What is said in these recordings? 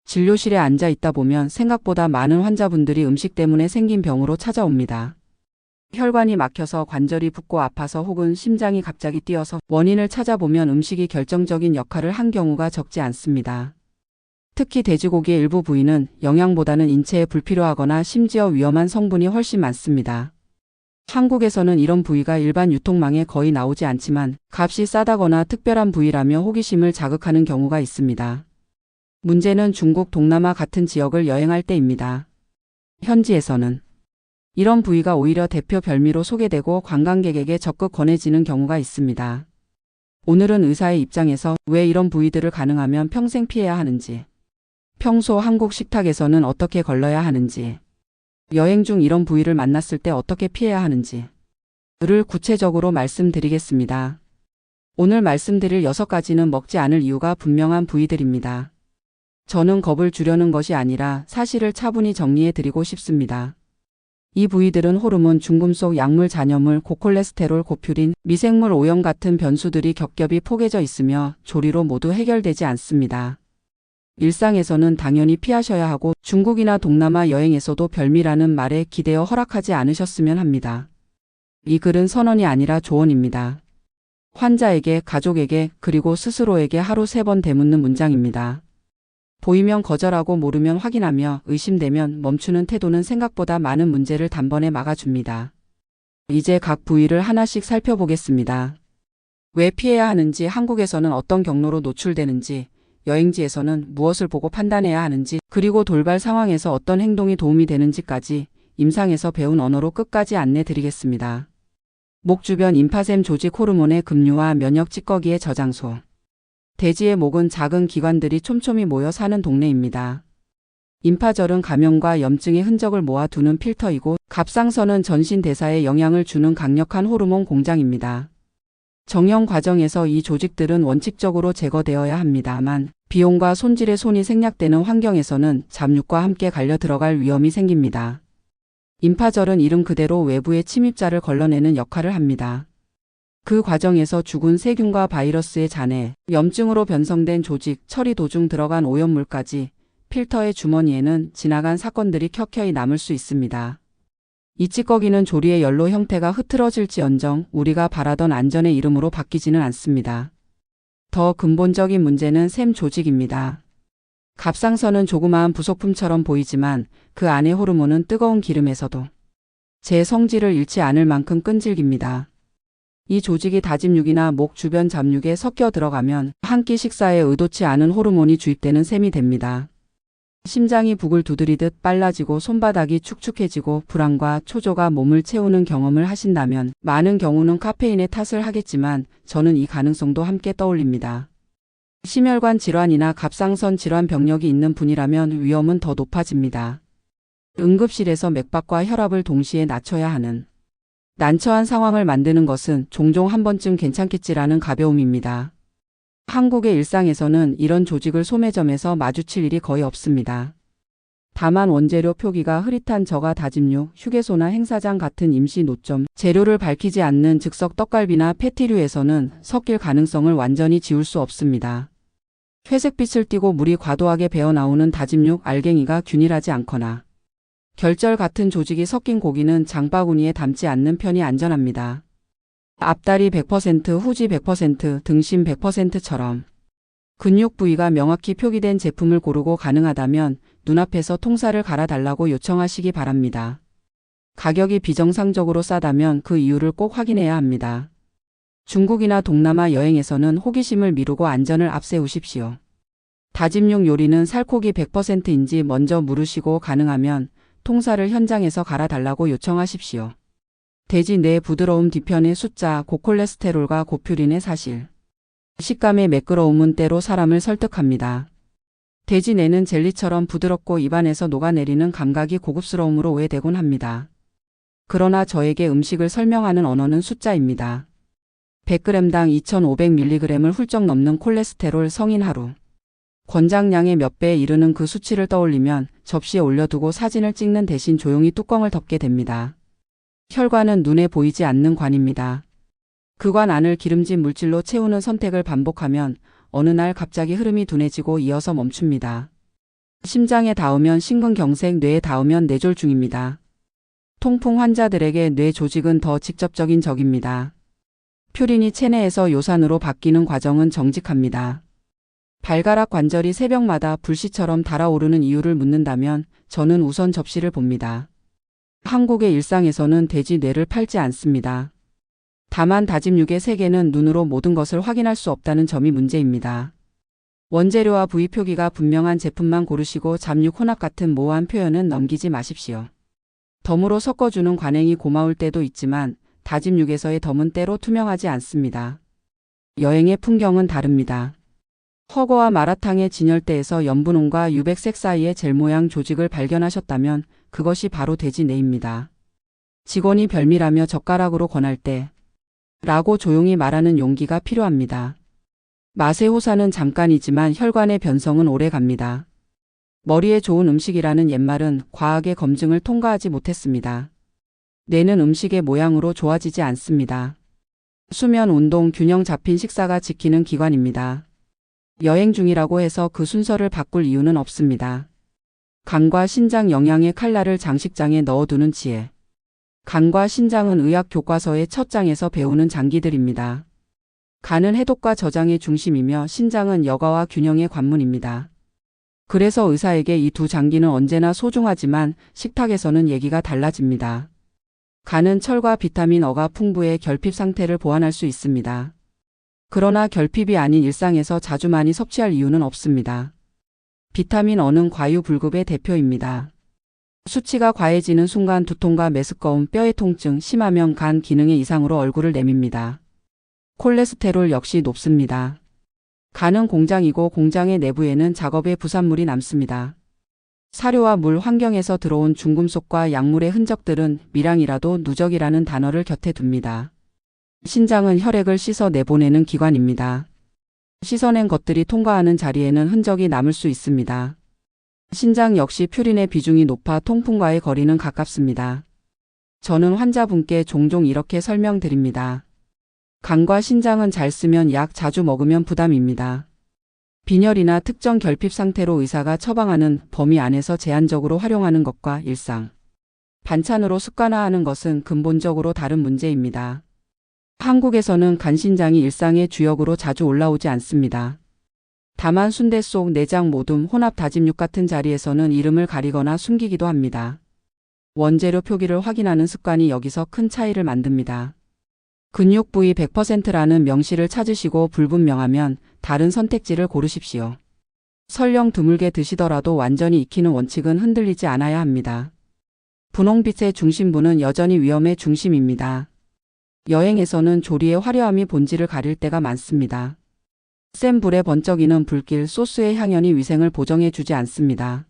진료실에 앉아 있다 보면 생각보다 많은 환자분들이 음식 때문에 생긴 병으로 찾아옵니다. 혈관이 막혀서 관절이 붓고 아파서 혹은 심장이 갑자기 뛰어서 원인을 찾아보면 음식이 결정적인 역할을 한 경우가 적지 않습니다. 특히 돼지고기의 일부 부위는 영양보다는 인체에 불필요하거나 심지어 위험한 성분이 훨씬 많습니다. 한국에서는 이런 부위가 일반 유통망에 거의 나오지 않지만 값이 싸다거나 특별한 부위라며 호기심을 자극하는 경우가 있습니다. 문제는 중국 동남아 같은 지역을 여행할 때입니다. 현지에서는 이런 부위가 오히려 대표 별미로 소개되고 관광객에게 적극 권해지는 경우가 있습니다. 오늘은 의사의 입장에서 왜 이런 부위들을 가능하면 평생 피해야 하는지, 평소 한국 식탁에서는 어떻게 걸러야 하는지, 여행 중 이런 부위를 만났을 때 어떻게 피해야 하는지를 구체적으로 말씀드리겠습니다. 오늘 말씀드릴 6가지는 먹지 않을 이유가 분명한 부위들입니다. 저는 겁을 주려는 것이 아니라 사실을 차분히 정리해 드리고 싶습니다. 이 부위들은 호르몬, 중금속, 약물, 잔여물, 고콜레스테롤, 고퓨린, 미생물 오염 같은 변수들이 겹겹이 포개져 있으며 조리로 모두 해결되지 않습니다. 일상에서는 당연히 피하셔야 하고 중국이나 동남아 여행에서도 별미라는 말에 기대어 허락하지 않으셨으면 합니다. 이 글은 선언이 아니라 조언입니다. 환자에게, 가족에게, 그리고 스스로에게 하루 3번 되묻는 문장입니다. 보이면 거절하고 모르면 확인하며 의심되면 멈추는 태도는 생각보다 많은 문제를 단번에 막아줍니다. 이제 각 부위를 하나씩 살펴보겠습니다. 왜 피해야 하는지, 한국에서는 어떤 경로로 노출되는지, 여행지에서는 무엇을 보고 판단해야 하는지, 그리고 돌발 상황에서 어떤 행동이 도움이 되는지까지 임상에서 배운 언어로 끝까지 안내 드리겠습니다. 목 주변 임파셈 조직 호르몬의 급류와 면역 찌꺼기의 저장소. 돼지의 목은 작은 기관들이 촘촘히 모여 사는 동네입니다. 임파절은 감염과 염증의 흔적을 모아두는 필터이고 갑상선은 전신 대사에 영향을 주는 강력한 호르몬 공장입니다. 정형 과정에서 이 조직들은 원칙적으로 제거되어야 합니다만 비용과 손질의 손이 생략되는 환경에서는 잡육과 함께 갈려 들어갈 위험이 생깁니다. 임파절은 이름 그대로 외부의 침입자를 걸러내는 역할을 합니다. 그 과정에서 죽은 세균과 바이러스의 잔해, 염증으로 변성된 조직, 처리 도중 들어간 오염물까지 필터의 주머니에는 지나간 사건들이 켜켜이 남을 수 있습니다. 이 찌꺼기는 조리의 연로 형태가 흐트러질지언정 우리가 바라던 안전의 이름으로 바뀌지는 않습니다. 더 근본적인 문제는 샘 조직입니다. 갑상선은 조그마한 부속품처럼 보이지만 그 안의 호르몬은 뜨거운 기름에서도 제 성질을 잃지 않을 만큼 끈질깁니다. 이 조직이 다짐육이나 목 주변 잡육에 섞여 들어가면 한 끼 식사에 의도치 않은 호르몬이 주입되는 셈이 됩니다. 심장이 북을 두드리듯 빨라지고 손바닥이 축축해지고 불안과 초조가 몸을 채우는 경험을 하신다면 많은 경우는 카페인의 탓을 하겠지만 저는 이 가능성도 함께 떠올립니다. 심혈관 질환이나 갑상선 질환 병력이 있는 분이라면 위험은 더 높아집니다. 응급실에서 맥박과 혈압을 동시에 낮춰야 하는 난처한 상황을 만드는 것은 종종 한 번쯤 괜찮겠지라는 가벼움입니다. 한국의 일상에서는 이런 조직을 소매점에서 마주칠 일이 거의 없습니다. 다만 원재료 표기가 흐릿한 저가 다짐육, 휴게소나 행사장 같은 임시 노점, 재료를 밝히지 않는 즉석 떡갈비나 패티류에서는 섞일 가능성을 완전히 지울 수 없습니다. 회색빛을 띠고 물이 과도하게 배어나오는 다짐육, 알갱이가 균일하지 않거나 결절 같은 조직이 섞인 고기는 장바구니에 담지 않는 편이 안전합니다. 앞다리 100%, 후지 100%, 등심 100%처럼 근육 부위가 명확히 표기된 제품을 고르고 가능하다면 눈앞에서 통살을 갈아달라고 요청하시기 바랍니다. 가격이 비정상적으로 싸다면 그 이유를 꼭 확인해야 합니다. 중국이나 동남아 여행에서는 호기심을 미루고 안전을 앞세우십시오. 다짐육 요리는 살코기 100%인지 먼저 물으시고 가능하면 통살을 현장에서 갈아달라고 요청하십시오. 돼지 뇌 부드러움 뒤편의 숫자, 고콜레스테롤과 고퓨린의 사실. 식감의 매끄러움은 때로 사람을 설득합니다. 돼지 뇌는 젤리처럼 부드럽고 입안에서 녹아내리는 감각이 고급스러움으로 오해되곤 합니다. 그러나 저에게 음식을 설명하는 언어는 숫자입니다. 100g당 2500mg을 훌쩍 넘는 콜레스테롤 성인 하루. 권장량의 몇 배에 이르는 그 수치를 떠올리면 접시에 올려두고 사진을 찍는 대신 조용히 뚜껑을 덮게 됩니다. 혈관은 눈에 보이지 않는 관입니다. 그 관 안을 기름진 물질로 채우는 선택을 반복하면 어느 날 갑자기 흐름이 둔해지고 이어서 멈춥니다. 심장에 닿으면 심근경색, 뇌에 닿으면 뇌졸중입니다. 통풍 환자들에게 뇌 조직은 더 직접적인 적입니다. 퓨린이 체내에서 요산으로 바뀌는 과정은 정직합니다. 발가락 관절이 새벽마다 불씨처럼 달아오르는 이유를 묻는다면 저는 우선 접시를 봅니다. 한국의 일상에서는 돼지 뇌를 팔지 않습니다. 다만 다짐육의 세계는 눈으로 모든 것을 확인할 수 없다는 점이 문제입니다. 원재료와 부위 표기가 분명한 제품만 고르시고 잡육 혼합 같은 모호한 표현은 넘기지 마십시오. 덤으로 섞어주는 관행이 고마울 때도 있지만 다짐육에서의 덤은 때로 투명하지 않습니다. 여행의 풍경은 다릅니다. 허거와 마라탕의 진열대에서 연분홍과 유백색 사이의 젤 모양 조직을 발견하셨다면 그것이 바로 돼지 뇌입니다. 직원이 별미라며 젓가락으로 권할 때 라고 조용히 말하는 용기가 필요합니다. 맛의 호사는 잠깐이지만 혈관의 변성은 오래 갑니다. 머리에 좋은 음식이라는 옛말은 과학의 검증을 통과하지 못했습니다. 뇌는 음식의 모양으로 좋아지지 않습니다. 수면, 운동, 균형 잡힌 식사가 지키는 기관입니다. 여행 중이라고 해서 그 순서를 바꿀 이유는 없습니다. 간과 신장 영양의 칼날을 장식장에 넣어두는 지혜. 간과 신장은 의학 교과서의 첫 장에서 배우는 장기들입니다. 간은 해독과 저장의 중심이며 신장은 여과와 균형의 관문입니다. 그래서 의사에게 이 두 장기는 언제나 소중하지만 식탁에서는 얘기가 달라집니다. 간은 철과 비타민 어가 풍부해 결핍 상태를 보완할 수 있습니다. 그러나 결핍이 아닌 일상에서 자주 많이 섭취할 이유는 없습니다. 비타민 어는 과유불급의 대표입니다. 수치가 과해지는 순간 두통과 메스꺼움, 뼈의 통증, 심하면 간 기능의 이상으로 얼굴을 내밉니다. 콜레스테롤 역시 높습니다. 간은 공장이고 공장의 내부에는 작업의 부산물이 남습니다. 사료와 물 환경에서 들어온 중금속과 약물의 흔적들은 밀양이라도 누적이라는 단어를 곁에 둡니다. 신장은 혈액을 씻어 내보내는 기관입니다. 씻어낸 것들이 통과하는 자리에는 흔적이 남을 수 있습니다. 신장 역시 퓨린의 비중이 높아 통풍과의 거리는 가깝습니다. 저는 환자분께 종종 이렇게 설명드립니다. 간과 신장은 잘 쓰면 약, 자주 먹으면 부담입니다. 빈혈이나 특정 결핍 상태로 의사가 처방하는 범위 안에서 제한적으로 활용하는 것과 일상 반찬으로 습관화하는 것은 근본적으로 다른 문제입니다. 한국에서는 간신장이 일상의 주역으로 자주 올라오지 않습니다. 다만 순대 속 내장, 모둠, 혼합 다짐육 같은 자리에서는 이름을 가리거나 숨기기도 합니다. 원재료 표기를 확인하는 습관이 여기서 큰 차이를 만듭니다. 근육 부위 100%라는 명시를 찾으시고 불분명하면 다른 선택지를 고르십시오. 설령 드물게 드시더라도 완전히 익히는 원칙은 흔들리지 않아야 합니다. 분홍빛의 중심부는 여전히 위험의 중심입니다. 여행에서는 조리의 화려함이 본질을 가릴 때가 많습니다. 센 불에 번쩍이는 불길, 소스의 향연이 위생을 보정해 주지 않습니다.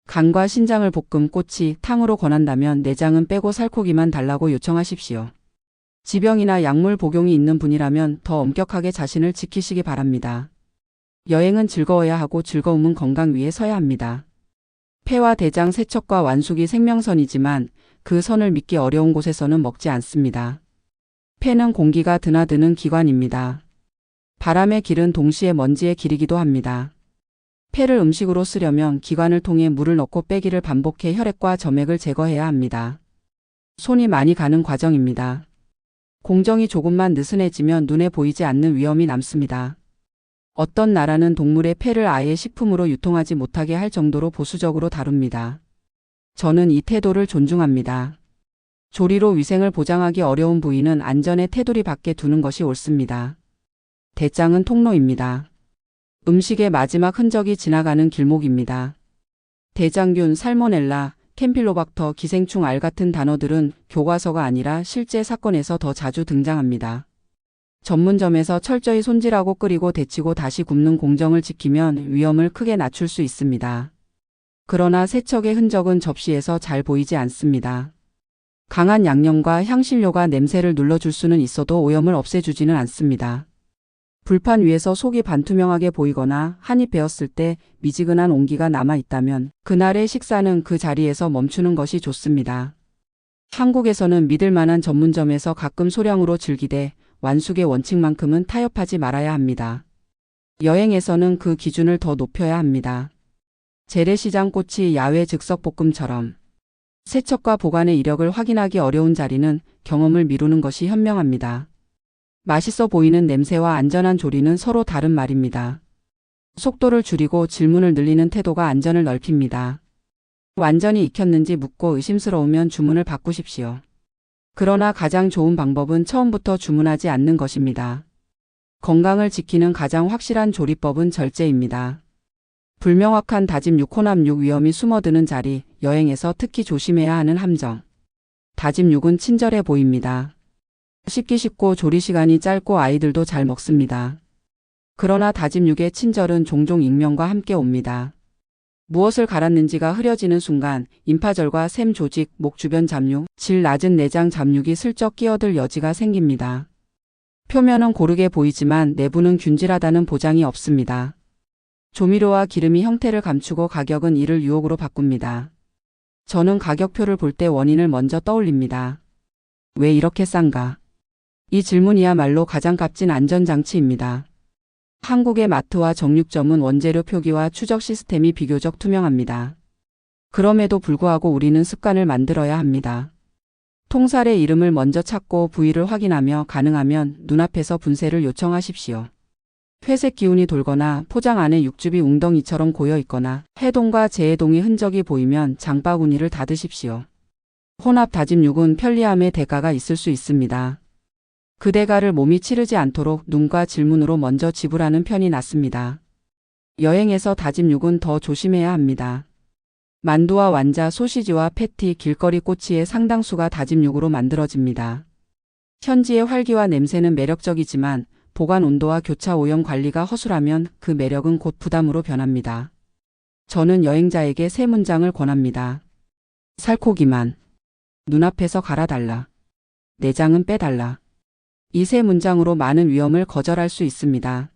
간과 신장을 볶음, 꼬치, 탕으로 권한다면 내장은 빼고 살코기만 달라고 요청하십시오. 지병이나 약물 복용이 있는 분이라면 더 엄격하게 자신을 지키시기 바랍니다. 여행은 즐거워야 하고 즐거움은 건강 위에 서야 합니다. 폐와 대장 세척과 완숙이 생명선이지만 그 선을 믿기 어려운 곳에서는 먹지 않습니다. 폐는 공기가 드나드는 기관입니다. 바람의 길은 동시에 먼지의 길이기도 합니다. 폐를 음식으로 쓰려면 기관을 통해 물을 넣고 빼기를 반복해 혈액과 점액을 제거해야 합니다. 손이 많이 가는 과정입니다. 공정이 조금만 느슨해지면 눈에 보이지 않는 위험이 남습니다. 어떤 나라는 동물의 폐를 아예 식품으로 유통하지 못하게 할 정도로 보수적으로 다룹니다. 저는 이 태도를 존중합니다. 조리로 위생을 보장하기 어려운 부위는 안전의 테두리 밖에 두는 것이 옳습니다. 대장은 통로입니다. 음식의 마지막 흔적이 지나가는 길목입니다. 대장균, 살모넬라, 캠필로박터, 기생충, 알 같은 단어들은 교과서가 아니라 실제 사건에서 더 자주 등장합니다. 전문점에서 철저히 손질하고 끓이고 데치고 다시 굽는 공정을 지키면 위험을 크게 낮출 수 있습니다. 그러나 세척의 흔적은 접시에서 잘 보이지 않습니다. 강한 양념과 향신료가 냄새를 눌러줄 수는 있어도 오염을 없애주지는 않습니다. 불판 위에서 속이 반투명하게 보이거나 한입 베었을 때 미지근한 온기가 남아있다면 그날의 식사는 그 자리에서 멈추는 것이 좋습니다. 한국에서는 믿을 만한 전문점에서 가끔 소량으로 즐기되 완숙의 원칙만큼은 타협하지 말아야 합니다. 여행에서는 그 기준을 더 높여야 합니다. 재래시장 꼬치 야외 즉석볶음처럼 세척과 보관의 이력을 확인하기 어려운 자리는 경험을 미루는 것이 현명합니다. 맛있어 보이는 냄새와 안전한 조리는 서로 다른 말입니다. 속도를 줄이고 질문을 늘리는 태도가 안전을 넓힙니다. 완전히 익혔는지 묻고 의심스러우면 주문을 바꾸십시오. 그러나 가장 좋은 방법은 처음부터 주문하지 않는 것입니다. 건강을 지키는 가장 확실한 조리법은 절제입니다. 불명확한 다짐 6. 혼합 6. 위험이 숨어드는 자리, 여행에서 특히 조심해야 하는 함정. 다짐 6은 친절해 보입니다. 씹기 쉽고 조리 시간이 짧고 아이들도 잘 먹습니다. 그러나 다짐 6의 친절은 종종 익명과 함께 옵니다. 무엇을 갈았는지가 흐려지는 순간 임파절과 샘 조직, 목 주변 잡육, 질 낮은 내장 잡육이 슬쩍 끼어들 여지가 생깁니다. 표면은 고르게 보이지만 내부는 균질하다는 보장이 없습니다. 조미료와 기름이 형태를 감추고 가격은 이를 유혹으로 바꿉니다. 저는 가격표를 볼 때 원인을 먼저 떠올립니다. 왜 이렇게 싼가? 이 질문이야말로 가장 값진 안전장치입니다. 한국의 마트와 정육점은 원재료 표기와 추적 시스템이 비교적 투명합니다. 그럼에도 불구하고 우리는 습관을 만들어야 합니다. 통살의 이름을 먼저 찾고 부위를 확인하며 가능하면 눈앞에서 분쇄를 요청하십시오. 회색 기운이 돌거나 포장 안에 육즙이 웅덩이처럼 고여 있거나 해동과 재해동의 흔적이 보이면 장바구니를 닫으십시오. 혼합 다짐 6은 편리함의 대가가 있을 수 있습니다. 그 대가를 몸이 치르지 않도록 눈과 질문으로 먼저 지불하는 편이 낫습니다. 여행에서 다짐 6은 더 조심해야 합니다. 만두와 완자, 소시지와 패티, 길거리 꼬치의 상당수가 다짐 6으로 만들어집니다. 현지의 활기와 냄새는 매력적이지만 보관 온도와 교차 오염 관리가 허술하면 그 매력은 곧 부담으로 변합니다. 저는 여행자에게 세 문장을 권합니다. 살코기만. 눈앞에서 갈아달라. 내장은 빼달라. 이 세 문장으로 많은 위험을 거절할 수 있습니다.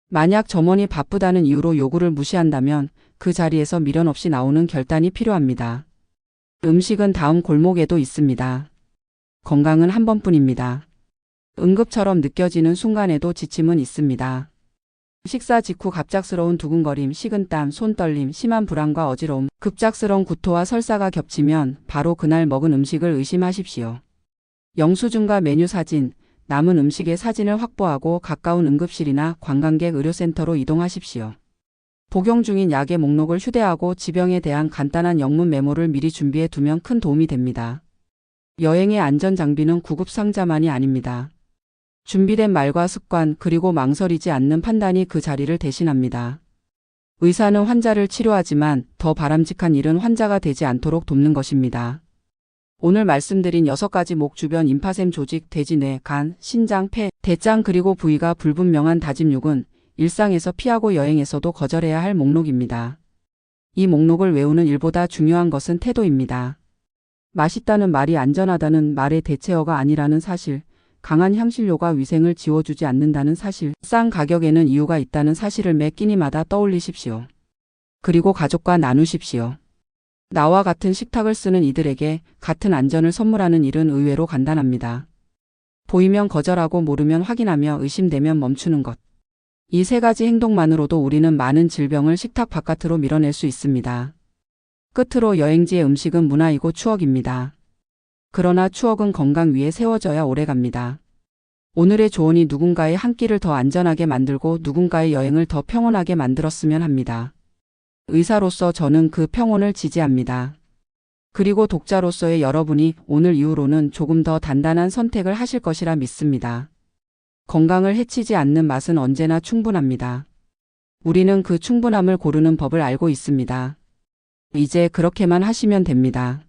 만약 점원이 바쁘다는 이유로 요구를 무시한다면 그 자리에서 미련 없이 나오는 결단이 필요합니다. 음식은 다음 골목에도 있습니다. 건강은 한 번뿐입니다. 응급처럼 느껴지는 순간에도 지침은 있습니다. 식사 직후 갑작스러운 두근거림, 식은땀, 손떨림, 심한 불안과 어지러움, 급작스러운 구토와 설사가 겹치면 바로 그날 먹은 음식을 의심하십시오. 영수증과 메뉴 사진, 남은 음식의 사진을 확보하고 가까운 응급실이나 관광객 의료센터로 이동하십시오. 복용 중인 약의 목록을 휴대하고 지병에 대한 간단한 영문 메모를 미리 준비해 두면 큰 도움이 됩니다. 여행의 안전장비는 구급 상자만이 아닙니다. 준비된 말과 습관 그리고 망설이지 않는 판단이 그 자리를 대신합니다. 의사는 환자를 치료하지만 더 바람직한 일은 환자가 되지 않도록 돕는 것입니다. 오늘 말씀드린 6가지 목 주변 임파샘 조직, 돼지 뇌, 간, 신장, 폐, 대장 그리고 부위가 불분명한 다짐 6은 일상에서 피하고 여행에서도 거절해야 할 목록입니다. 이 목록을 외우는 일보다 중요한 것은 태도입니다. 맛있다는 말이 안전하다는 말의 대체어가 아니라는 사실, 강한 향신료가 위생을 지워주지 않는다는 사실, 싼 가격에는 이유가 있다는 사실을 매 끼니마다 떠올리십시오. 그리고 가족과 나누십시오. 나와 같은 식탁을 쓰는 이들에게 같은 안전을 선물하는 일은 의외로 간단합니다. 보이면 거절하고 모르면 확인하며 의심되면 멈추는 것. 이 3가지 행동만으로도 우리는 많은 질병을 식탁 바깥으로 밀어낼 수 있습니다. 끝으로 여행지의 음식은 문화이고 추억입니다. 그러나 추억은 건강 위에 세워져야 오래갑니다. 오늘의 조언이 누군가의 한 끼를 더 안전하게 만들고 누군가의 여행을 더 평온하게 만들었으면 합니다. 의사로서 저는 그 평온을 지지합니다. 그리고 독자로서의 여러분이 오늘 이후로는 조금 더 단단한 선택을 하실 것이라 믿습니다. 건강을 해치지 않는 맛은 언제나 충분합니다. 우리는 그 충분함을 고르는 법을 알고 있습니다. 이제 그렇게만 하시면 됩니다.